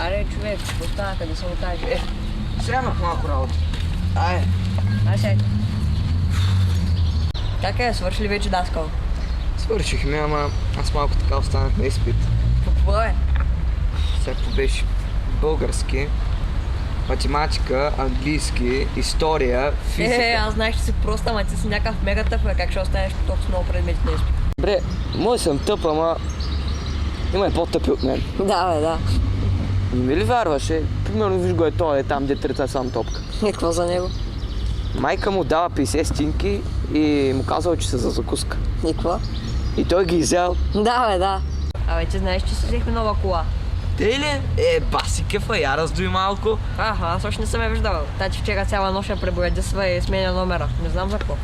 Аре, човек, остана да се отаже. Сега имах малко работа. Ай. Сядь. Как е, свърши ли вече даскал? Свършихме, ама аз малко така останах на изпит. Какво е? Всяко беше български, математика, английски, история, физика. Аз знаеш, че си просто, ама ти си някакъв мега тъп, как ще останеш по толкова много предмети на изпит? Бре, мой съм тъп, ама има и по-тъпи от мен. Да, бе, да. Не ми ли вярваше? Примерно виж го е той, там де треца сам топка. И какво за него? Майка му дава 50 стинки и му казала, че са за закуска. И какво? И той ги изял. Да, бе, да. Абе, ти знаеш, че си взехме нова кола. Те ли? Баси кефа, я раздуй малко. Аз още не съм я виждала. Тати вчера цяла нощ я пребоядисва и сменя номера. Не знам за какво.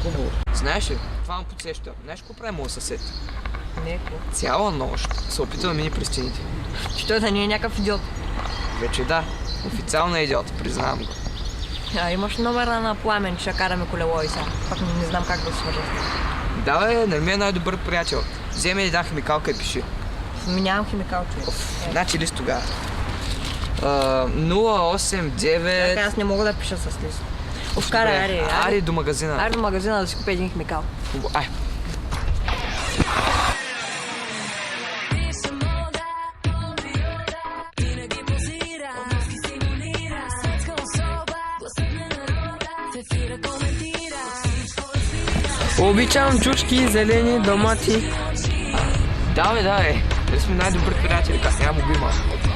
Хубаво. Знаеш ли, това ме подсеща. Знаеш какво прави моят съсед? Не, какво? Цяла нощ се опитва да мини през стените. Че той да не е някакъв идиот. Вече да, официално е идиот, признавам го. Имаш номера на Пламен, че ще караме колело и сега. Пак не знам как да се свържа. Да, бе, нали ми е най-добър приятел. Вземи една химикалка и пиши. Нямам химикал, човек. Значи лист тогава. 089... Така, аз не мога да пиша с лист. Карай, ари до магазина. Ари до магазина да си купи един химикал. Ай. Обичам чучки, зелени, домати. Да, бе. Дали сме най-добър приятели, как няма го има.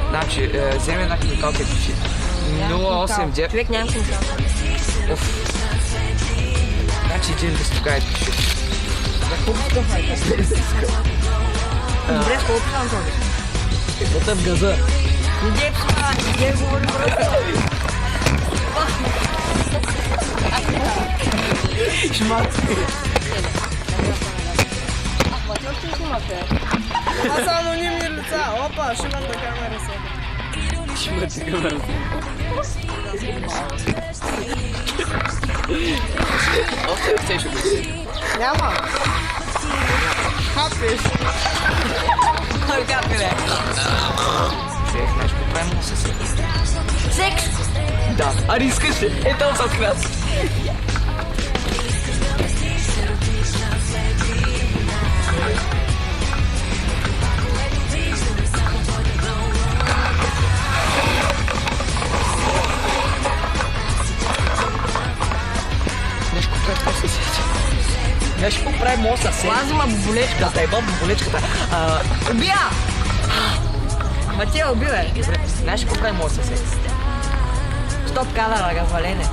Значи, вземи една химикалка и пиши. 089... Човек нямам химикал. Значи един лист тогава и пиши. Добре, сколко писам този? Какво е в газа? Не дей пса, не дей говори просто. Шмат. Ма ти още снимаш, бе. Аз са анонимни лица. Опа, шимата камера сега. Шмат камера. Още ще го си. Няма. Хапиш. Той капи, бе. Взех нещо правилно със секс. Секс! Да. Ари искаш ли? Ето съм храс. Нещо какво прави моят съсед? Лазима боболечка. Да еба боболечката. Убия! Ма ти я уби, бе. Знаеш какво прави моят съсед? Стоп кадъра, газвалене.